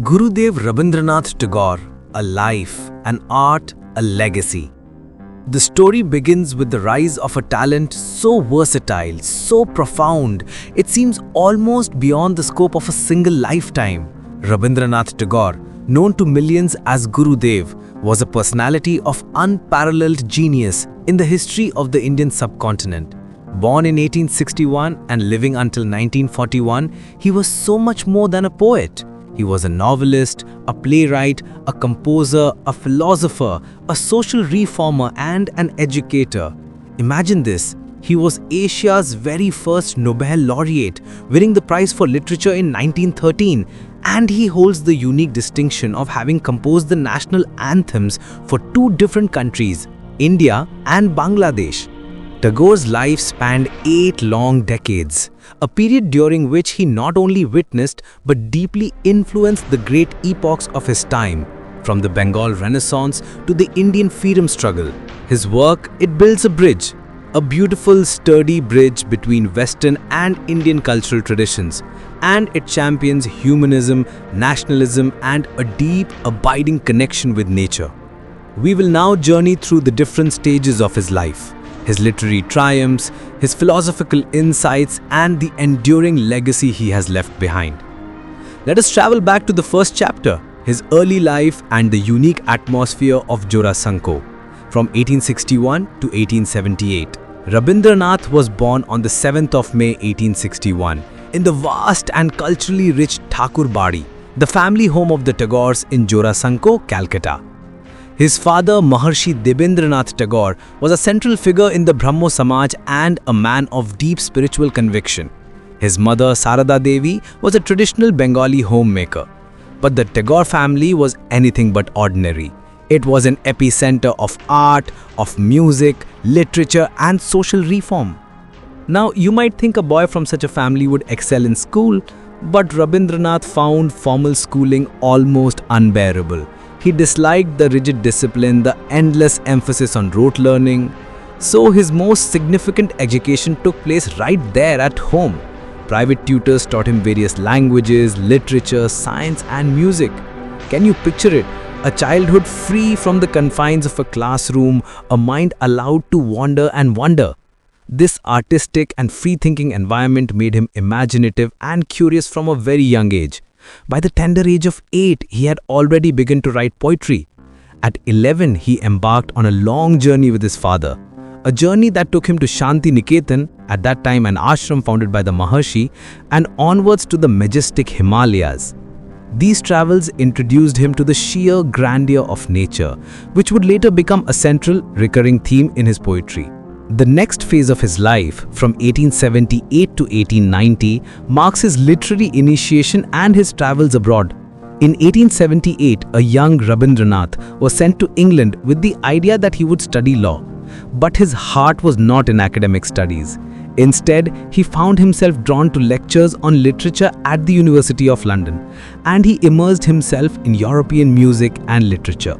Gurudev Rabindranath Tagore, a life, an art, a legacy. The story begins with the rise of a talent so versatile, so profound, it seems almost beyond the scope of a single lifetime. Rabindranath Tagore, known to millions as Gurudev, was a personality of unparalleled genius in the history of the Indian subcontinent. Born in 1861 and living until 1941, he was so much more than a poet. He was a novelist, a playwright, a composer, a philosopher, a social reformer and an educator. Imagine this, he was Asia's very first Nobel laureate, winning the prize for literature in 1913, and he holds the unique distinction of having composed the national anthems for two different countries, India and Bangladesh. Tagore's life spanned 8 long decades, a period during which he not only witnessed but deeply influenced the great epochs of his time, from the Bengal Renaissance to the Indian freedom struggle. His work, it builds a bridge, a beautiful, sturdy bridge between Western and Indian cultural traditions, and it champions humanism, nationalism, and a deep, abiding connection with nature. We will now journey through the different stages of his life, his literary triumphs, his philosophical insights, and the enduring legacy he has left behind. Let us travel back to the first chapter, his early life and the unique atmosphere of Jorasanko. From 1861 to 1878, Rabindranath was born on the 7th of May 1861 in the vast and culturally rich Thakur Badi, the family home of the Tagores in Jorasanko, Calcutta. His father, Maharshi Rabindranath Tagore, was a central figure in the Brahmo Samaj and a man of deep spiritual conviction. His mother, Sarada Devi, was a traditional Bengali homemaker. But the Tagore family was anything but ordinary. It was an epicenter of art, of music, literature, and social reform. Now, you might think a boy from such a family would excel in school, but Rabindranath found formal schooling almost unbearable. He disliked the rigid discipline, the endless emphasis on rote learning. So his most significant education took place right there at home. Private tutors taught him various languages, literature, science, and music. Can you picture it? A childhood free from the confines of a classroom, a mind allowed to wander and wonder. This artistic and free-thinking environment made him imaginative and curious from a very young age. By the tender age of 8, he had already begun to write poetry. At 11, he embarked on a long journey with his father. A journey that took him to Shanti Niketan, at that time an ashram founded by the Maharshi, and onwards to the majestic Himalayas. These travels introduced him to the sheer grandeur of nature, which would later become a central, recurring theme in his poetry. The next phase of his life, from 1878 to 1890, marks his literary initiation and his travels abroad. In 1878, a young Rabindranath was sent to England with the idea that he would study law. But his heart was not in academic studies. Instead, he found himself drawn to lectures on literature at the University of London, and he immersed himself in European music and literature.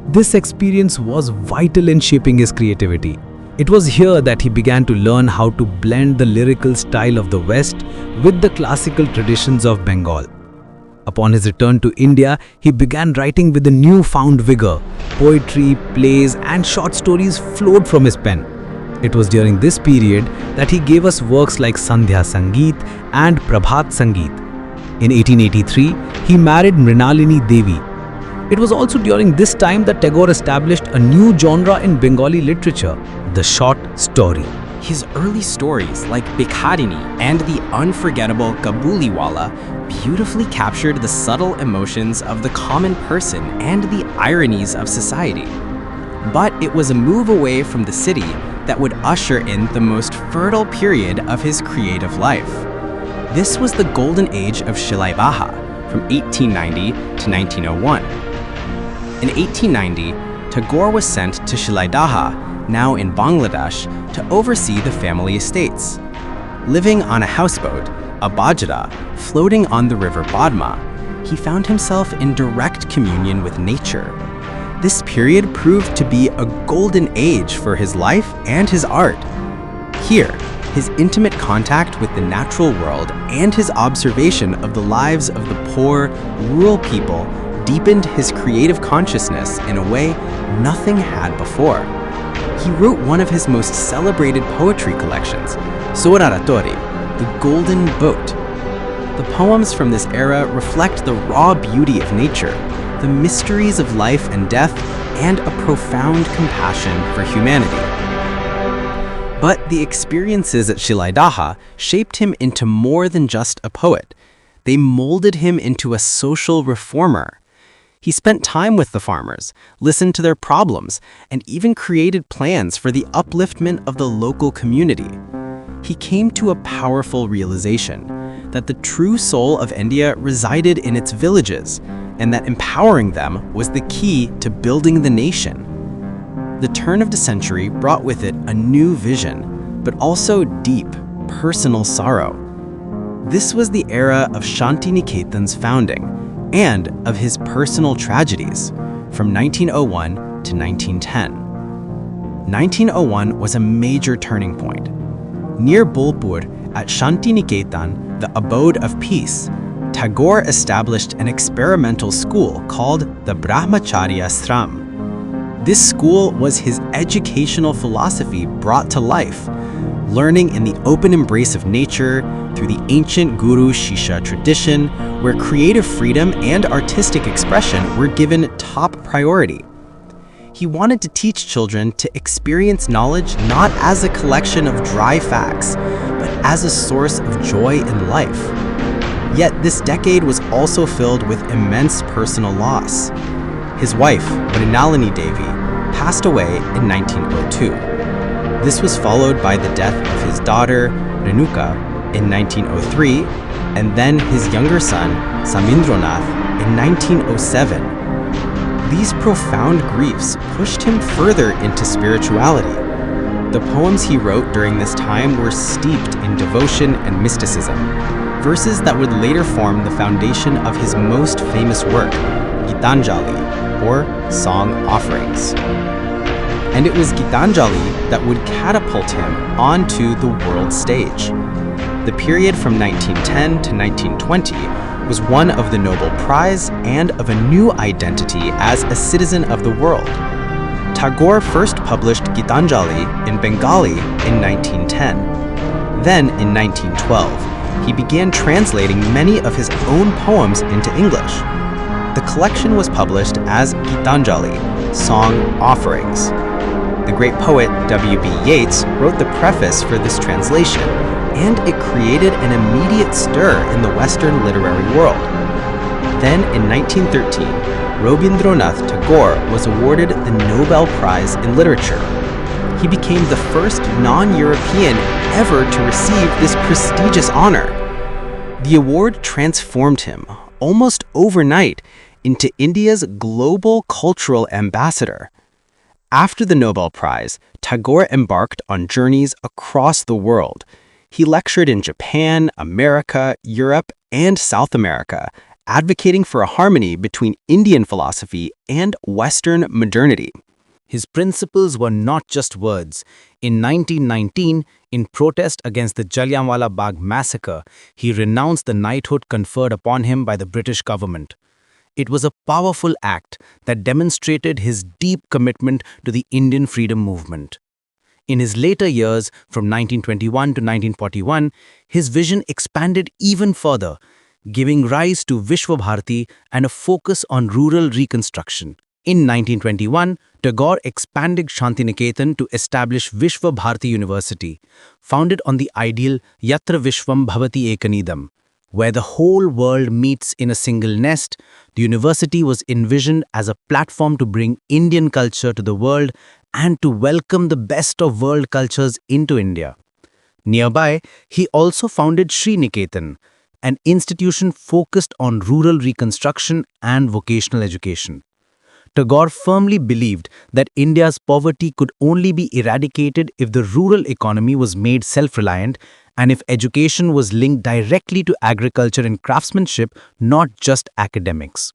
This experience was vital in shaping his creativity. It was here that he began to learn how to blend the lyrical style of the West with the classical traditions of Bengal. Upon his return to India, he began writing with a newfound vigor. Poetry, plays, and short stories flowed from his pen. It was during this period that he gave us works like Sandhya Sangeet and Prabhat Sangeet. In 1883, he married Mrinalini Devi. It was also during this time that Tagore established a new genre in Bengali literature, the short story. His early stories like Bikharini and the unforgettable Kabuliwala beautifully captured the subtle emotions of the common person and the ironies of society. But it was a move away from the city that would usher in the most fertile period of his creative life. This was the golden age of Shilaibaha, from 1890 to 1901. In 1890, Tagore was sent to Shilaidaha, now in Bangladesh, to oversee the family estates. Living on a houseboat, a bajra, floating on the river Badma, he found himself in direct communion with nature. This period proved to be a golden age for his life and his art. Here, His intimate contact with the natural world and his observation of the lives of the poor, rural people deepened his creative consciousness in a way nothing had before. He wrote one of his most celebrated poetry collections, Soraratori, The Golden Boat. The poems from this era reflect the raw beauty of nature, the mysteries of life and death, and a profound compassion for humanity. But the experiences at Shilaidaha shaped him into more than just a poet. They molded him into a social reformer. He spent time with the farmers, listened to their problems, and even created plans for the upliftment of the local community. He came to a powerful realization that the true soul of India resided in its villages, and that empowering them was the key to building the nation. The turn of the century brought with it a new vision, but also deep, personal sorrow. This was the era of Shantiniketan's founding, and of his personal tragedies, from 1901 to 1910. 1901 was a major turning point. Near Bolpur, at Shantiniketan, the abode of peace, Tagore established an experimental school called the Brahmacharya Ashram. This school was his educational philosophy brought to life, learning in the open embrace of nature through the ancient Guru-Shishya tradition, where creative freedom and artistic expression were given top priority. He wanted to teach children to experience knowledge not as a collection of dry facts, but as a source of joy in life. Yet this decade was also filled with immense personal loss. His wife, Mrinalini Devi, passed away in 1902. This was followed by the death of his daughter, Renuka, in 1903, and then his younger son, Samindranath, in 1907. These profound griefs pushed him further into spirituality. The poems he wrote during this time were steeped in devotion and mysticism, verses that would later form the foundation of his most famous work, Gitanjali, or Song Offerings. And it was Gitanjali that would catapult him onto the world stage. The period from 1910 to 1920 was one of the Nobel Prize and of a new identity as a citizen of the world. Tagore first published Gitanjali in Bengali in 1910. Then, in 1912, he began translating many of his own poems into English. The collection was published as Gitanjali, Song Offerings. The great poet W.B. Yeats wrote the preface for this translation, and it created an immediate stir in the Western literary world. Then, in 1913, Rabindranath Tagore was awarded the Nobel Prize in Literature. He became the first non-European ever to receive this prestigious honor. The award transformed him, almost overnight, into India's global cultural ambassador. After the Nobel Prize, Tagore embarked on journeys across the world. He lectured in Japan, America, Europe, and South America, advocating for a harmony between Indian philosophy and Western modernity. His principles were not just words. In 1919, in protest against the Jallianwala Bagh massacre, he renounced the knighthood conferred upon him by the British government. It was a powerful act that demonstrated his deep commitment to the Indian freedom movement. In his later years, from 1921 to 1941, his vision expanded even further, giving rise to Vishwabharati and a focus on rural reconstruction. In 1921, Tagore expanded Shantiniketan to establish Vishwabharati University, founded on the ideal Yatra Vishwam Bhavati Ekanidam. Where the whole world meets in a single nest, the university was envisioned as a platform to bring Indian culture to the world and to welcome the best of world cultures into India. Nearby, he also founded Sri Niketan, an institution focused on rural reconstruction and vocational education. Tagore firmly believed that India's poverty could only be eradicated if the rural economy was made self-reliant and if education was linked directly to agriculture and craftsmanship, not just academics.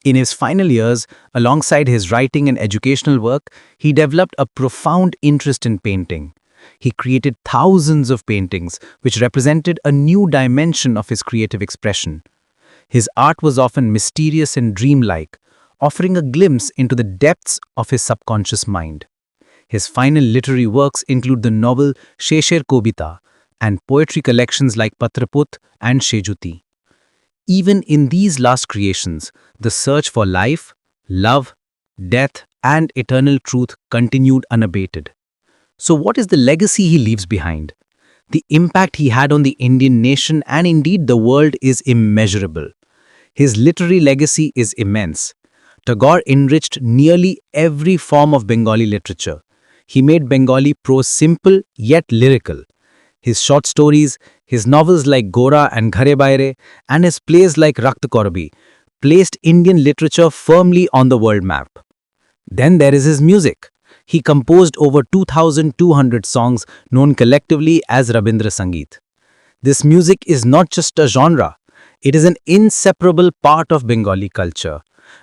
In his final years, alongside his writing and educational work, he developed a profound interest in painting. He created thousands of paintings, which represented a new dimension of his creative expression. His art was often mysterious and dreamlike, offering a glimpse into the depths of his subconscious mind. His final literary works include the novel Shesher Kobita and poetry collections like Patraput and Shejuti. Even in these last creations, the search for life, love, death, and eternal truth continued unabated. So, what is the legacy he leaves behind? The impact he had on the Indian nation and indeed the world is immeasurable. His literary legacy is immense. Tagore enriched nearly every form of Bengali literature. He made Bengali prose simple yet lyrical. His short stories, his novels like Gora and Ghare Baire, and his plays like Rakt Korbi placed Indian literature firmly on the world map. Then there is his music. He composed over 2,200 songs known collectively as Rabindra Sangeet. This music is not just a genre, it is an inseparable part of Bengali culture,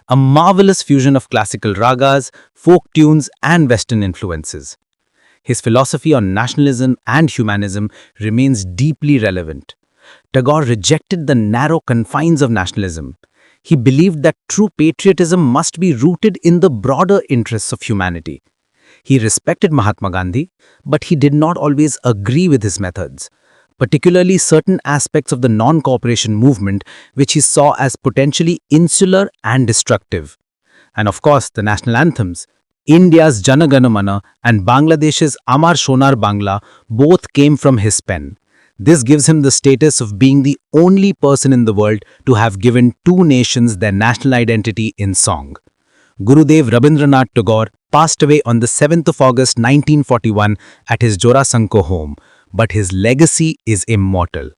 a marvelous fusion of classical ragas, folk tunes, and Western influences. His philosophy on nationalism and humanism remains deeply relevant. Tagore rejected the narrow confines of nationalism. He believed that true patriotism must be rooted in the broader interests of humanity. He respected Mahatma Gandhi, but he did not always agree with his methods, particularly certain aspects of the non-cooperation movement which he saw as potentially insular and destructive. And of course, the national anthems, India's Jana Gana Mana and Bangladesh's Amar Shonar Bangla both came from his pen. This gives him the status of being the only person in the world to have given two nations their national identity in song. Gurudev Rabindranath Tagore passed away on the 7th of August 1941 at his Jorasanko home, but his legacy is immortal.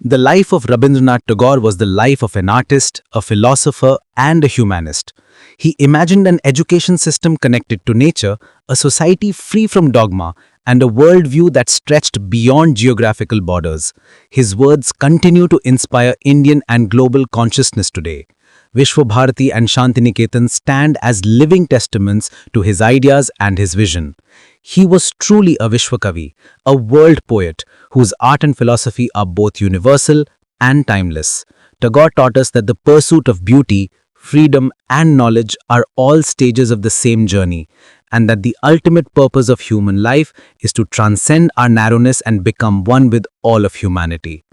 The life of Rabindranath Tagore was the life of an artist, a philosopher, and a humanist. He imagined an education system connected to nature, a society free from dogma, and a worldview that stretched beyond geographical borders. His words continue to inspire Indian and global consciousness today. Vishwabharati and Shantiniketan stand as living testaments to his ideas and his vision. He was truly a Vishwakavi, a world poet whose art and philosophy are both universal and timeless. Tagore taught us that the pursuit of beauty, freedom, and knowledge are all stages of the same journey, and that the ultimate purpose of human life is to transcend our narrowness and become one with all of humanity.